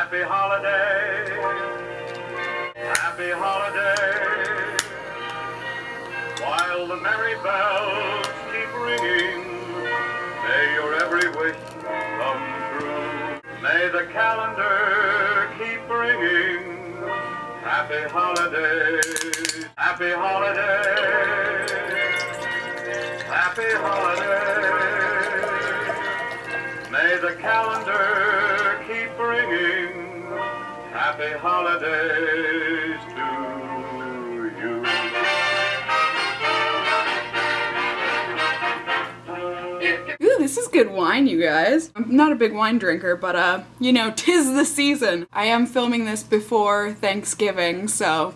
Happy holiday, happy holiday. While the merry bells keep ringing, may your every wish come true. May the calendar keep bringing happy holidays, happy holidays, happy holidays. May the calendar keep bringing happy holidays to you. Ooh, this is good wine, you guys. I'm not a big wine drinker, but you know, 'tis the season. I am filming this before Thanksgiving, so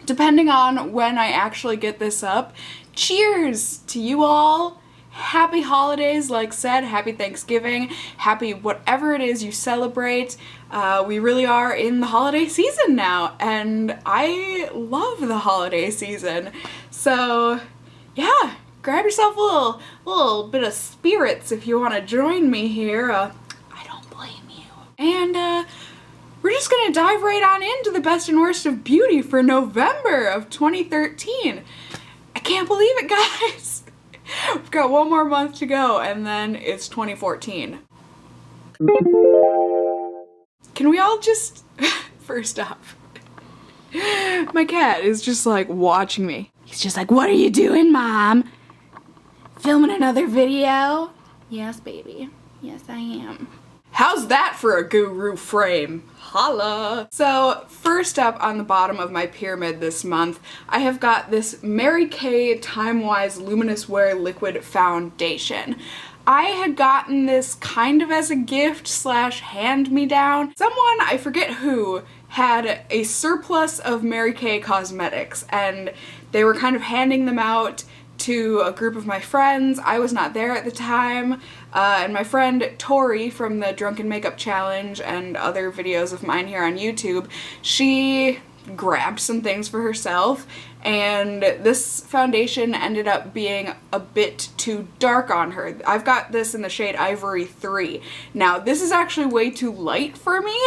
depending on when I actually get this up, cheers to you all. Happy holidays, like said, happy Thanksgiving, happy whatever it is you celebrate. We really are in the holiday season now, and I love the holiday season. So yeah, grab yourself a little bit of spirits if you want to join me here. I don't blame you. And we're just gonna dive right on into the best and worst of beauty for November of 2013. I can't believe it, guys. We've got one more month to go, and then it's 2014. Can we all just, first off, my cat is just like watching me. He's just like, what are you doing, Mom? Filming another video? Yes, baby. Yes, I am. How's that for a guru frame? Holla! So first up on the bottom of my pyramid this month, I have got this Mary Kay Time-Wise luminous-wear liquid foundation. I had gotten this kind of as a gift slash hand-me-down. Someone, I forget who, had a surplus of Mary Kay cosmetics, and they were kind of handing them out to a group of my friends. I was not there at the time, and my friend Tori from the Drunken Makeup Challenge and other videos of mine here on YouTube, she grabbed some things for herself, and this foundation ended up being a bit too dark on her. I've got this in the shade Ivory 3. Now, this is actually way too light for me,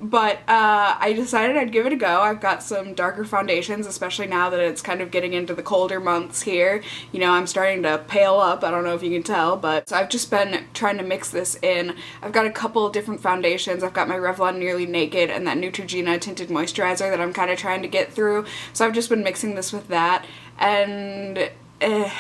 but I decided I'd give it a go. I've got some darker foundations, especially now that it's kind of getting into the colder months here. You know, I'm starting to pale up, I don't know if you can tell, but so I've just been trying to mix this in. I've got a couple different foundations. I've got my Revlon Nearly Naked and that Neutrogena tinted moisturizer that I'm kind of trying to get through, so I've just been mixing this with that, and well,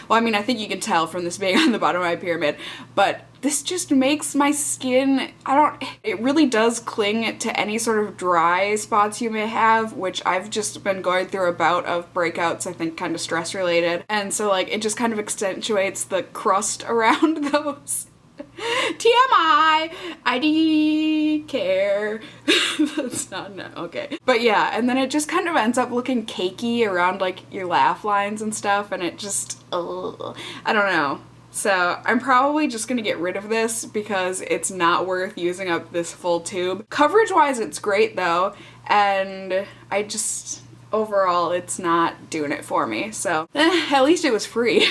I mean, I think you can tell from this being on the bottom of my pyramid, but this just makes my skin, it really does cling to any sort of dry spots you may have, which I've just been going through a bout of breakouts, I think kind of stress related, and so like it just kind of accentuates the crust around those. TMI! I do care. That's not, no, okay. But yeah, and then it just kind of ends up looking cakey around like your laugh lines and stuff, and it just, I don't know. So I'm probably just gonna get rid of this because it's not worth using up this full tube. Coverage-wise, it's great though, and I just, overall, it's not doing it for me, so at least it was free.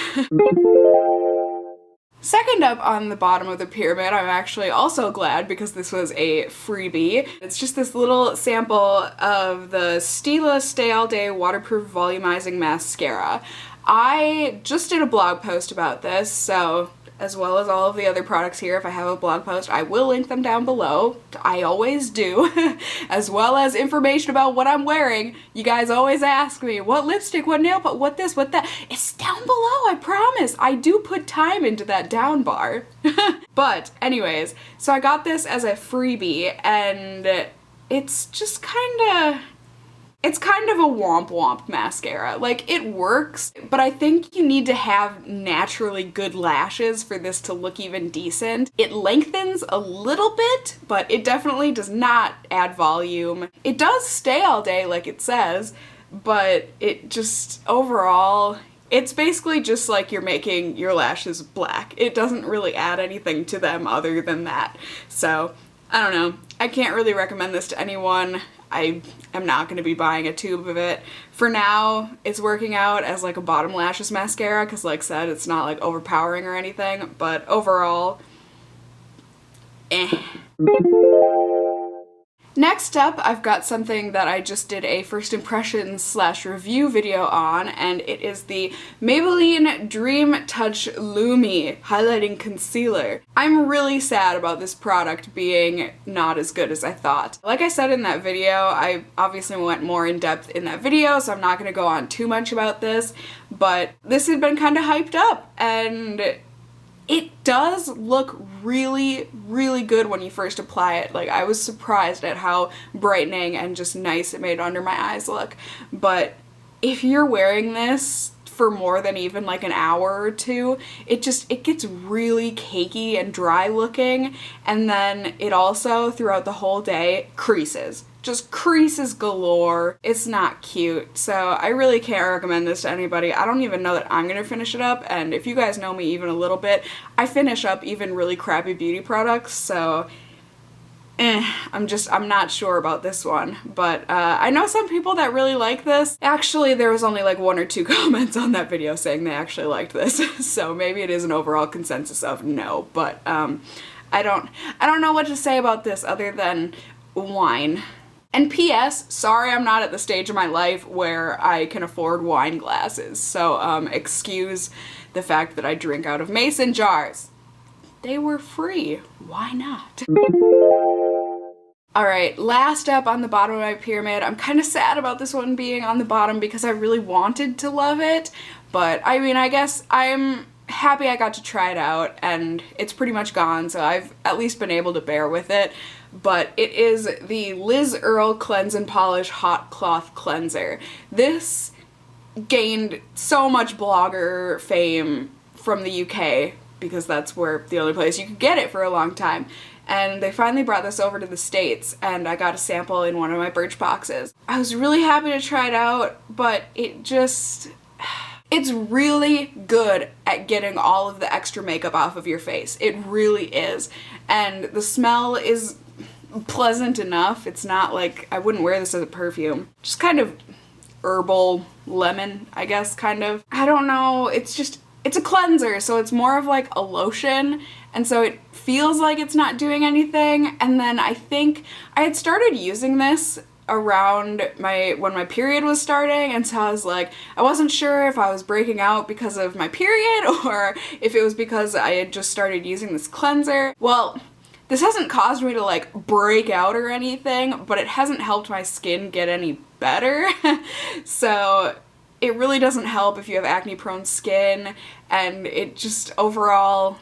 Second up on the bottom of the pyramid, I'm actually also glad because this was a freebie. It's just this little sample of the Stila Stay All Day Waterproof Volumizing Mascara. I just did a blog post about this, so as well as all of the other products here, if I have a blog post, I will link them down below. I always do. As well as information about what I'm wearing. You guys always ask me, what lipstick, what nail polish, what this, what that. It's down below, I promise. I do put time into that down bar. But anyways, so I got this as a freebie, and it's just it's kind of a womp womp mascara. Like, it works, but I think you need to have naturally good lashes for this to look even decent. It lengthens a little bit, but it definitely does not add volume. It does stay all day like it says, but it just, overall, it's basically just like you're making your lashes black. It doesn't really add anything to them other than that. So, I don't know. I can't really recommend this to anyone. I am not going to be buying a tube of it. For now, it's working out as like a bottom lashes mascara because like I said, it's not like overpowering or anything, but overall, eh. Next up, I've got something that I just did a first impressions / review video on, and it is the Maybelline Dream Touch Lumi Highlighting Concealer. I'm really sad about this product being not as good as I thought. Like I said in that video, I obviously went more in depth in that video, so I'm not going to go on too much about this, but this had been kind of hyped up, and it does look really, really good when you first apply it. Like, I was surprised at how brightening and just nice it made under my eyes look. But if you're wearing this for more than even like an hour or two, it gets really cakey and dry looking, and then it also, throughout the whole day, creases. Just creases galore. It's not cute, so I really can't recommend this to anybody. I don't even know that I'm gonna finish it up, and if you guys know me even a little bit, I finish up even really crappy beauty products, so I'm not sure about this one. But I know some people that really like this. Actually, there was only like 1 or 2 comments on that video saying they actually liked this, so maybe it is an overall consensus of no, but I don't know what to say about this other than wine. And P.S., sorry I'm not at the stage of my life where I can afford wine glasses, so excuse the fact that I drink out of mason jars. They were free. Why not? Alright, last up on the bottom of my pyramid. I'm kind of sad about this one being on the bottom because I really wanted to love it, but I mean, I guess I'm happy I got to try it out, and it's pretty much gone, so I've at least been able to bear with it. But it is the Liz Earle Cleanse and Polish Hot Cloth Cleanser. This gained so much blogger fame from the UK because that's where the only place you could get it for a long time. And they finally brought this over to the States, and I got a sample in one of my Birch boxes. I was really happy to try it out, but it's really good at getting all of the extra makeup off of your face. It really is. And the smell is pleasant enough. It's not like, I wouldn't wear this as a perfume. Just kind of herbal lemon, I guess, kind of. I don't know, it's a cleanser, so it's more of like a lotion, and so it feels like it's not doing anything. And then I think I had started using this around when my period was starting, and so I was like, I wasn't sure if I was breaking out because of my period or if it was because I had just started using this cleanser. Well, this hasn't caused me to like break out or anything, but it hasn't helped my skin get any better. So it really doesn't help if you have acne prone skin, and it just overall,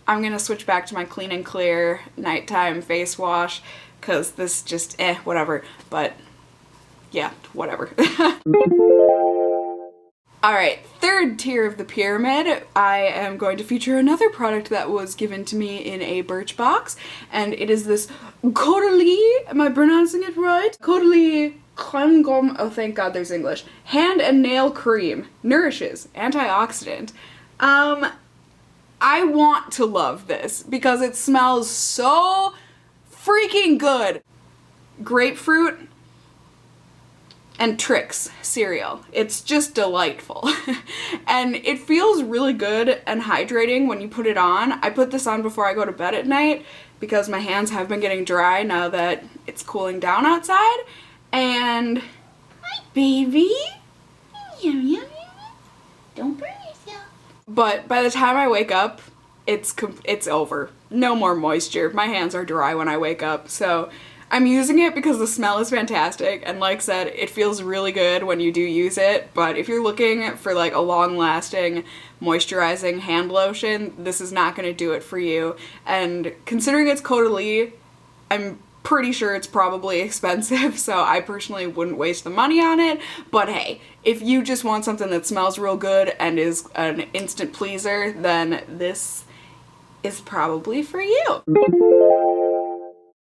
I'm gonna switch back to my Clean and Clear nighttime face wash because this just whatever, but yeah, whatever. Alright, third tier of the pyramid, I am going to feature another product that was given to me in a Birch box, and it is this Caudalíe, am I pronouncing it right? Caudalíe Crème Gomme, oh thank god there's English, hand and nail cream, nourishes, antioxidant. I want to love this because it smells so freaking good. Grapefruit and Trix cereal. It's just delightful. And it feels really good and hydrating when you put it on. I put this on before I go to bed at night because my hands have been getting dry now that it's cooling down outside. And hi baby, yum, yum, yum. Don't burn yourself. But by the time I wake up, it's over. No more moisture. My hands are dry when I wake up, so I'm using it because the smell is fantastic, and like I said, it feels really good when you do use it, but if you're looking for like a long-lasting moisturizing hand lotion, this is not going to do it for you. And considering it's Caudalíe, I'm pretty sure it's probably expensive, so I personally wouldn't waste the money on it, but hey, if you just want something that smells real good and is an instant pleaser, then this is probably for you.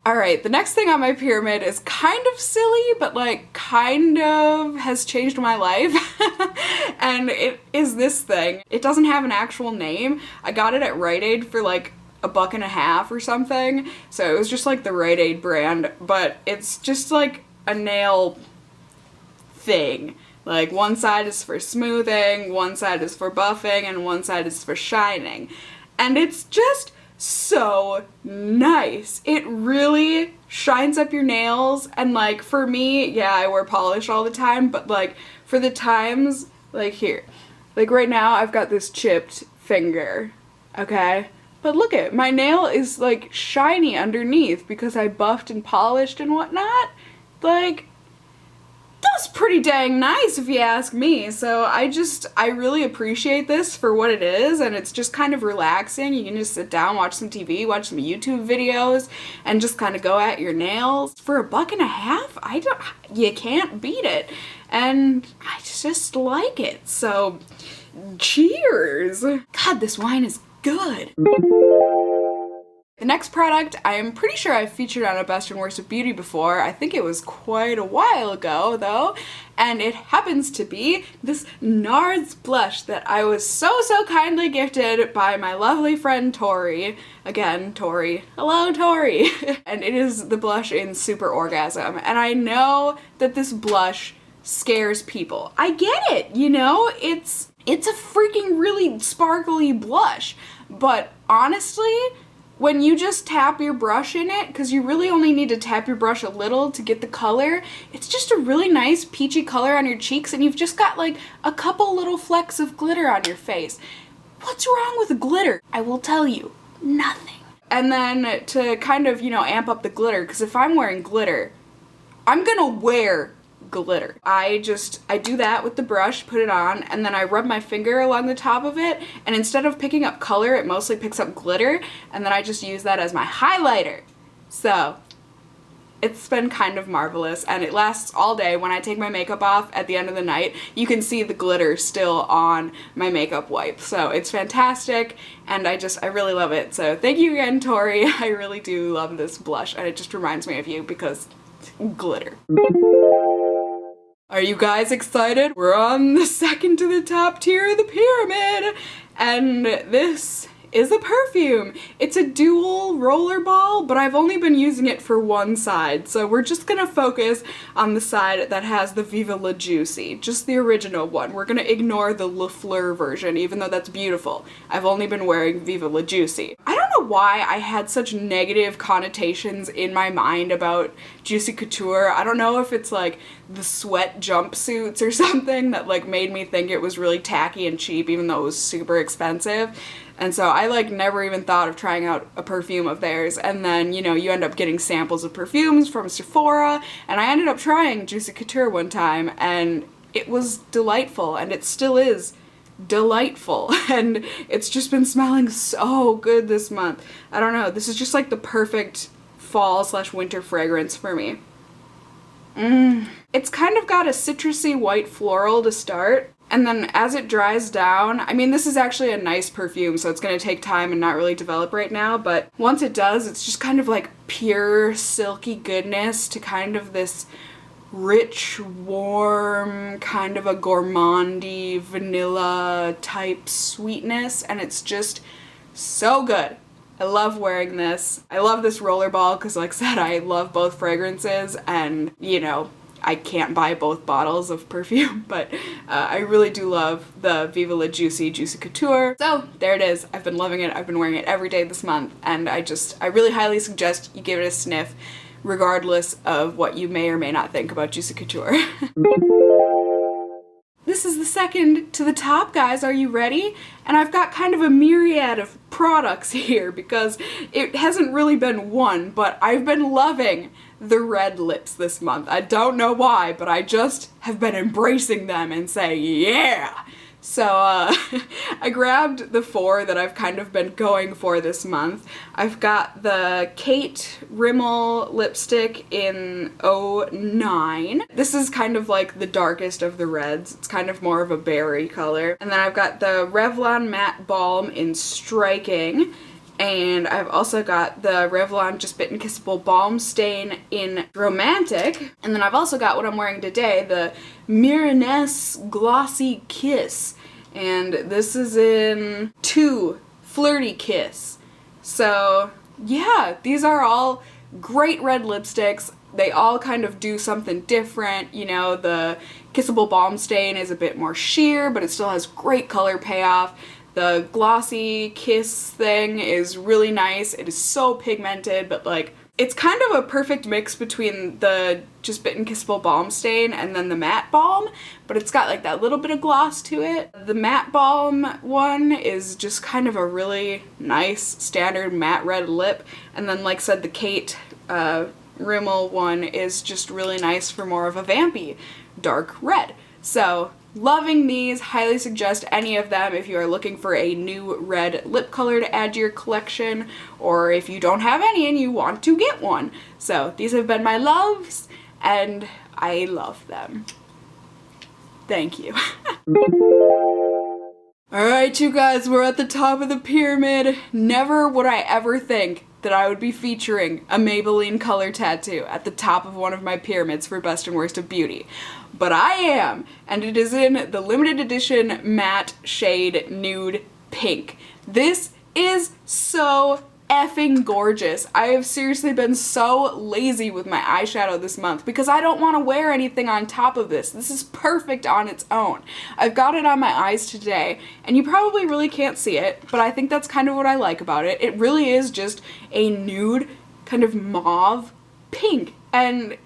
Alright, the next thing on my pyramid is kind of silly, but like kind of has changed my life. And it is this thing. It doesn't have an actual name. I got it at Rite Aid for like $1.50 or something. So it was just like the Rite Aid brand, but it's just like a nail thing. Like one side is for smoothing, one side is for buffing, and one side is for shining. And it's just so nice. It really shines up your nails, and like for me, yeah, I wear polish all the time, but like for the times, like here, like right now I've got this chipped finger, okay? But look at, my nail is like shiny underneath because I buffed and polished and whatnot. Like, that's pretty dang nice if you ask me. So I really appreciate this for what it is, and it's just kind of relaxing. You can just sit down, watch some TV, watch some YouTube videos, and just kind of go at your nails. For $1.50, you can't beat it. And I just like it. So cheers. God, this wine is good. The next product, I am pretty sure I've featured on a Best and Worst of Beauty before. I think it was quite a while ago though, and it happens to be this NARS blush that I was so kindly gifted by my lovely friend Tori. Again, Tori. Hello, Tori. And it is the blush in Super Orgasm, and I know that this blush scares people. I get it, you know? It's a freaking really sparkly blush, but honestly, when you just tap your brush in it, because you really only need to tap your brush a little to get the color, it's just a really nice peachy color on your cheeks, and you've just got like a couple little flecks of glitter on your face. What's wrong with glitter? I will tell you, nothing. And then to kind of, you know, amp up the glitter, because if I'm wearing glitter, I'm gonna wear glitter. I do that with the brush, put it on, and then I rub my finger along the top of it, and instead of picking up color, it mostly picks up glitter, and then I just use that as my highlighter. So it's been kind of marvelous, and it lasts all day. When I take my makeup off at the end of the night, you can see the glitter still on my makeup wipe. So it's fantastic, and I really love it. So thank you again, Tori. I really do love this blush, and it just reminds me of you because glitter. Are you guys excited? We're on the second to the top tier of the pyramid, and this is a perfume. It's a dual roller ball, but I've only been using it for one side, so we're just gonna focus on the side that has the Viva La Juicy, just the original one. We're gonna ignore the Le Fleur version, even though that's beautiful. I've only been wearing Viva La Juicy. I don't know why I had such negative connotations in my mind about Juicy Couture. I don't know if it's like the sweat jumpsuits or something that like made me think it was really tacky and cheap, even though it was super expensive. And so I like never even thought of trying out a perfume of theirs, and then, you know, you end up getting samples of perfumes from Sephora, and I ended up trying Juicy Couture one time, and it was delightful, and it still is delightful, and it's just been smelling so good this month. I don't know, this is just like the perfect fall/winter fragrance for me. It's kind of got a citrusy white floral to start, and then as it dries down, I mean, this is actually a nice perfume, so it's gonna take time and not really develop right now, but once it does, it's just kind of like pure silky goodness to kind of this rich, warm, kind of a gourmandy, vanilla type sweetness, and it's just so good. I love wearing this. I love this roller ball because, like I said, I love both fragrances, and, you know, I can't buy both bottles of perfume, but I really do love the Viva La Juicy Couture. So there it is. I've been loving it. I've been wearing it every day this month, and I really highly suggest you give it a sniff, regardless of what you may or may not think about Juicy Couture. This is the second to the top, guys. Are you ready? And I've got kind of a myriad of products here because it hasn't really been one, but I've been loving the red lips this month. I don't know why, but I just have been embracing them and saying, yeah! So I grabbed the 4 that I've kind of been going for this month. I've got the Kate Rimmel lipstick in 09. This is kind of like the darkest of the reds. It's kind of more of a berry color. And then I've got the Revlon Matte Balm in Striking. And I've also got the Revlon Just Bitten Kissable Balm Stain in Romantic. And then I've also got what I'm wearing today, the Mirenesse Glossy Kiss. And this is in 2, Flirty Kiss. So yeah, these are all great red lipsticks. They all kind of do something different. You know, the Kissable Balm Stain is a bit more sheer, but it still has great color payoff. The Glossy Kiss thing is really nice. It is so pigmented, but like, it's kind of a perfect mix between the just Bitten Kissable Balm stain and then the matte balm, but it's got like that little bit of gloss to it. The matte balm one is just kind of a really nice standard matte red lip, and then like I said, the Kate Rimmel one is just really nice for more of a vampy dark red. So loving these, highly suggest any of them if you are looking for a new red lip color to add to your collection, or if you don't have any and you want to get one. So these have been my loves, and I love them. Thank you. Alright you guys, we're at the top of the pyramid. Never would I ever think that I would be featuring a Maybelline color tattoo at the top of one of my pyramids for Best and Worst of Beauty. But I am, and it is in the limited edition matte shade Nude Pink. This is so effing gorgeous. I have seriously been so lazy with my eyeshadow this month because I don't want to wear anything on top of this. This is perfect on its own. I've got it on my eyes today, and you probably really can't see it, but I think that's kind of what I like about it. It really is just a nude kind of mauve pink, and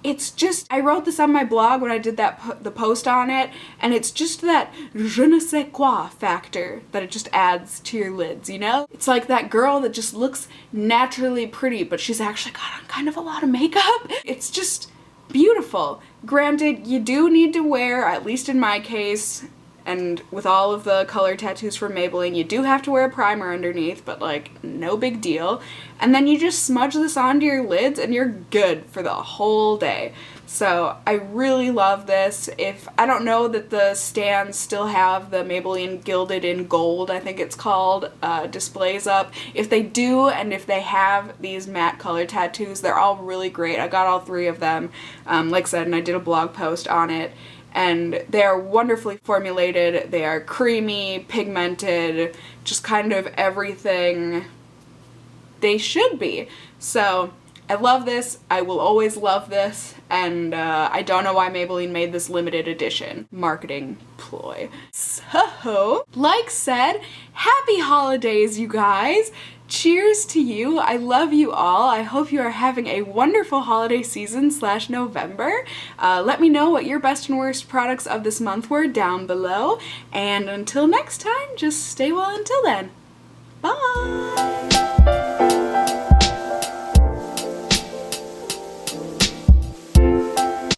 it's just, I wrote this on my blog when I did the post on it, and it's just that je ne sais quoi factor that it just adds to your lids, you know? It's like that girl that just looks naturally pretty, but she's actually got on kind of a lot of makeup. It's just beautiful. Granted, you do need to wear, at least in my case, and with all of the color tattoos from Maybelline, you do have to wear a primer underneath, but like, no big deal. And then you just smudge this onto your lids and you're good for the whole day. So I really love this. I don't know that the stands still have the Maybelline Gilded in Gold, I think it's called, displays up. If they do, and if they have these matte color tattoos, they're all really great. I got all 3 of them, like I said, and I did a blog post on it. And they are wonderfully formulated. They are creamy, pigmented, just kind of everything they should be. So I love this. I will always love this. And I don't know why Maybelline made this limited edition marketing ploy. So, like said, happy holidays, you guys. Cheers to you. I love you all. I hope you are having a wonderful holiday season / November. Let me know what your best and worst products of this month were down below. And until next time, just stay well until then. Bye!